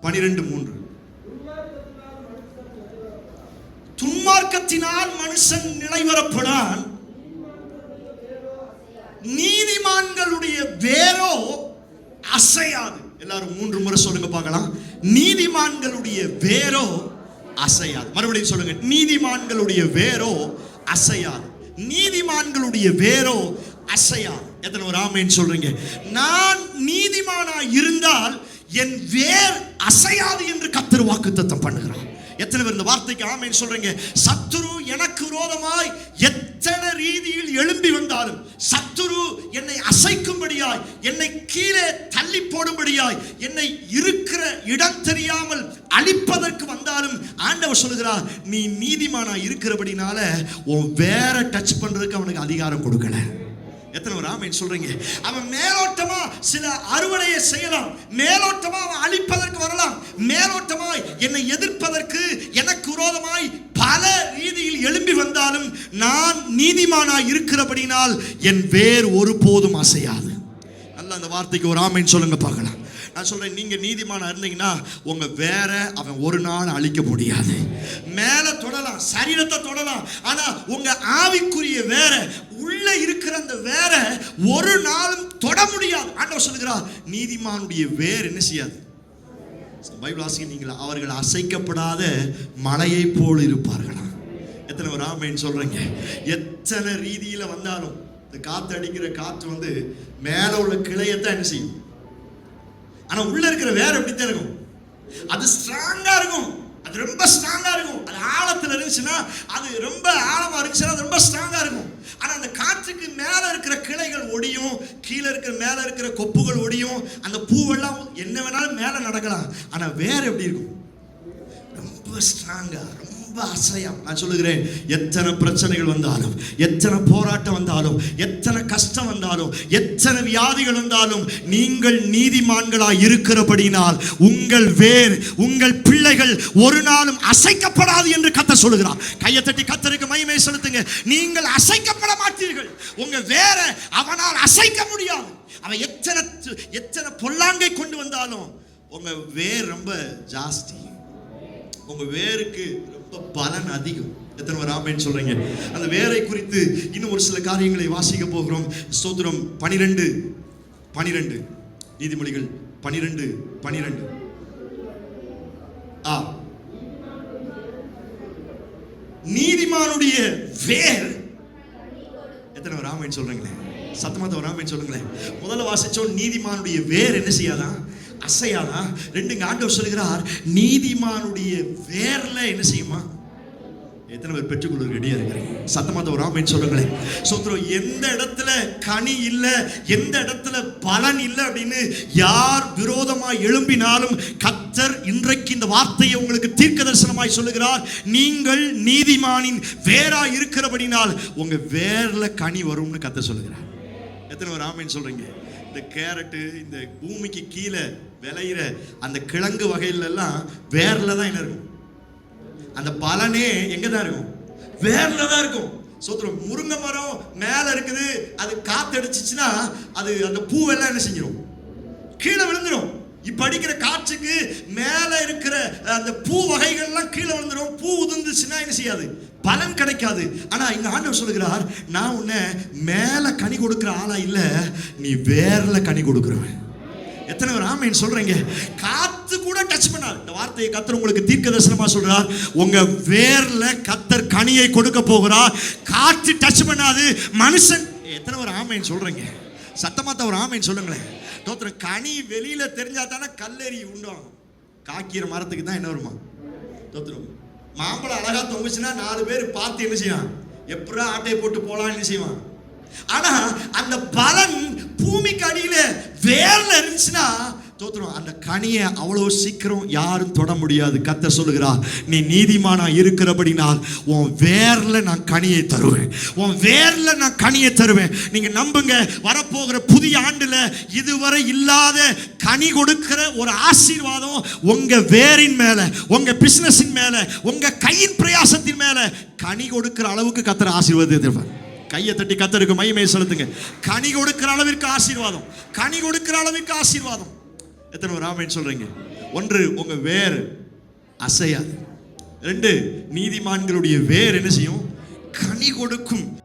12:3. துன்மார்க்கத்தினால் மனுஷன் நிலைவரப்படான், நீதிமான்களுடைய வேரோ அசையாது. எல்லாரும் 3 முறை சொல்லுங்க பார்க்கலாம். நீதிமான்களுடைய வேரோ அசையாது. மறுபடியும் சொல்லுங்க. நீதிமான்களுடைய வேரோ அசையாது. நீதிமான்களுடைய வேரோ அசையாது. எத்தனை ஒரு ஆமென் சொல்றீங்க? நான் நீதிமானா இருந்தால் என் வேர் அசையாது என்று கர்த்தர் வாக்குத்தத்தம் பண்ணுகிறார். எத்தனை பேர் இந்த வார்த்தைக்கு ஆமென் சொல்றீங்க? சத்துரு எனக்கு விரோதமாய் எத்தனை ரீதியில் எழும்பி வந்தாலும், சத்துரு என்னை அசைக்கும்படியாய், என்னை கீழே தள்ளி போடும்படியாய், என்னை இருக்கிற இடம் தெரியாமல் அழிப்பதற்கு வந்தாலும் ஆண்டவர் சொல்லுகிறார், நீ நீதிமானா இருக்கிறபடினால உன் வேற டச் பண்றதுக்கு அவனுக்கு அதிகாரம் கொடுக்கல. எத்தனை ஒரு ஆமென் சொல்றீங்க? அவன் மேலோட்டமா சில அறுவடையை செய்யலாம், மேலோட்டமா அவன் அழிப்பதற்கு வரலாம், மேலோட்டமாய் என்னை எதிர்ப்பதற்கு எனக்கு விரோதமாய் பல ரீதியில் எழும்பி வந்தாலும் நான் நீதிமானாய் இருக்கிறபடினால் என் வேர் ஒருபோதும் அசையாது. நல்ல அந்த வார்த்தைக்கு ஒரு ஆமென் சொல்லுங்க பார்க்கலாம். நான் சொல்றேன், நீங்க நீதிமானா இருந்தீங்கன்னா உங்க வேற அவன் ஒரு நாள் அழிக்க முடியாது. மேல தொடலாம், சரீரத்தை தொடலாம், ஆனா உங்க ஆவிக்குரிய வேற, உள்ள இருக்கிற அந்த வேற ஒரு நாளும் தொட முடியாது. ஆண்டவர் சொல்லுகிறார், நீதிமானுடைய வேர் என்ன செய்யாது? பைபிள் வாசிக்கிறீங்களா? அவர்கள் அசைக்கப்படாத மலையை போல் இருப்பார்களா? எத்தனை ஒரு ஆமென் சொல்றீங்க? எத்தனை ரீதியில வந்தாலும் இந்த காத்து அடிக்கிற காற்று மேல உள்ள கிளையத்தான் என்ன செய்யும், ஆனா உள்ள இருக்கிற வேற எப்படித்தான் இருக்கும்? அது ஸ்ட்ராங்கா இருக்கும், அது ரொம்ப ஸ்ட்ராங்கா இருக்கும். அது ஆழத்துல இருந்துச்சுன்னா, அது ரொம்ப ஆழமா இருந்துச்சுன்னா அது ரொம்ப ஸ்ட்ராங்கா இருக்கும். ஆனா அந்த காற்றுக்கு மேல இருக்கிற கிளைகள் ஒடியும், கீழே இருக்கிற மேல இருக்கிற கொப்புகள் ஒடியும், அந்த பூவெல்லாம் என்ன வேணாலும் மேல நடக்கலாம். ஆனா வேற எப்படி இருக்கும்? ரொம்ப ஸ்ட்ராங்கா, ரொம்ப அசையாம. நான் சொல்லுகிறேன், எத்தனை பிரச்சனைகள் வந்தாலும், எத்தனை போராட்டம் வந்தாலும், எத்தனை கஷ்டம் வந்தாலும், எத்தனை வியாதிகள் வந்தாலும், நீங்கள் நீதிமான்களாய் இருக்கிறபடினால் உங்கள் வேர், உங்கள் பிள்ளைகள் ஒரு நாளும் அசைக்கப்படாது என்று கர்த்தர் சொல்லுகிறார். கையை தட்டி கர்த்தருக்கு மகிமை செலுத்துங்க. நீங்கள் அசைக்கப்பட மாட்டீர்கள். உங்க வேற அவனால் அசைக்க முடியாது. அவன் எத்தனை பொல்லாங்கை கொண்டு வந்தாலும் உங்க வேர் ரொம்ப ஜாஸ்தி, உங்க வேருக்கு ரொம்ப பலன் அதிகம். எத்தனை பேர் ஆமென் சொல்றீங்க? அந்த வேரை குறித்து இன்னும் ஒரு சில காரியங்களை வாசிக்க போகிறோம். ஸ்தோத்திரம். 12 நீதிமொழிகள் 12 நீதிமானுடைய வேர். எத்தனை பேர் ஆமென் சொல்றீங்களே? சத்தமா ஒரு ஆமென் சொல்லுங்களேன். முதல்ல வாசிச்சோம், நீதிமானுடைய வேர் என்ன செய்யாதான்? அசையாதா. 2 ஆண்டவர் சொல்லுகிறார், நீதிமானுடைய வேர்ல என்ன செய்யுமா? எத்தனை பேர் பெற்றுக்கொள்ள ரெடியா இருக்கிறீங்க? சத்தமா ஒரு ஆமென் சொல்லுங்களேன். சோத்ரம். எந்த இடத்துல கனி இல்ல, எந்த இடத்துல பலன் இல்ல அப்படின்னு யார் விரோதமா எழும்பினாலும் கர்த்தர் இன்றைக்கு இந்த வார்த்தையை உங்களுக்கு தீர்க்க தரிசனமாய் சொல்லுகிறார். நீங்கள் நீதிமானின் வேரா இருக்கிறபடினால் உங்க வேர்ல கனி வரும்னு கர்த்தர் சொல்லுகிறார். எத்தனை பேர் ஆமென் சொல்றீங்க? இந்த கேரட்டு, இந்த பூமிக்கு கீழே விளையிற அந்த கிழங்கு வகையில எல்லாம் வேர்ல தான் என்ன இருக்கும்? அந்த பலனே எங்க தான் இருக்கும்? வேர்ல தான் இருக்கும். சோத்ரம். முருங்கை மரம் மேல இருக்குது, அது காத்து அடிச்சுச்சுன்னா அது அந்த பூவெல்லாம் என்ன செஞ்சிடும்? கீழே விழுந்துடும். இப்ப அடிக்கிற காற்றுக்கு மேல இருக்கிற அந்த பூ வகைகள்லாம் கீழே விழுந்துடும். பூ உதிர்ந்துச்சுன்னா என்ன செய்யாது? பலன் கிடைக்காது. ஆனா இங்க ஆண்டவர் சொல்லுகிறார், நான் உன்னை மேல கனி கொடுக்கிற ஆளா இல்ல, நீ வேர்ல கனி கொடுக்கிறவன். எத்தனை பேர் ஆமென் சொல்றீங்க? காத்து கூட டச் பண்ணாது. இந்த வார்த்தையை கர்த்தர் உங்களுக்கு தீர்க்க தரிசனமா சொல்றார். உங்க வேர்ல கர்த்தர் கனியை கொடுக்க போகிறார். காத்து டச் பண்ணாது. மனுஷன். எத்தனை பேர் ஆமென் சொல்றீங்க? சத்தமா ஒரு ஆமென் சொல்லுங்களேன். தோத்திரம். கனி வெளியில தெரிஞ்சா தானே கல்லெறி உண்டாகும். காக்கிற மரத்துக்கு தான் என்ன வருமா? தோத்திரம். மாம்பழம் அழகா தொங்குச்சுன்னா 4 பேர் பார்த்து என்ன செய்வான்? எப்படா ஆட்டையை போட்டு போலாம் என்ன செய்வான்? ஆனா அந்த பலன் பூமிக்கு அடியில வேர்ல இருந்துச்சுன்னா தோத்திரம், அந்த கனியை அவ்வளவு சீக்கிரம் யாரும் தொட முடியாது. கர்த்தர் சொல்லுகிறார், நீ நீதிமானா இருக்கிறபடினால் உன் வேர்ல நான் கனியை தருவேன், உன் வேர்ல நான் கனியை தருவேன். நீங்க நம்புங்க, வரப்போகிற புதிய ஆண்டுல இதுவரை இல்லாத கனி கொடுக்கிற ஒரு ஆசீர்வாதம் உங்க வேரின் மேல, உங்க பிசினஸின் மேல, உங்க கையின் பிரயாசத்தின் மேல கனி கொடுக்கிற அளவுக்கு கர்த்தர் ஆசீர்வாதத்தை தருவார். கையை தட்டி கர்த்தருக்கு மகிமை செலுத்துங்க. கனி கொடுக்கிற அளவிற்கு ஆசீர்வாதம், கனி கொடுக்கிற அளவிற்கு ஆசீர்வாதம். எத்தனை ஒரு ஆமென் சொல்றீங்க? ஒன்று, உங்க வேர் அசையாது. ரெண்டு, நீதிமான்களுடைய வேர் என்ன செய்யும்? கனி கொடுக்கும்.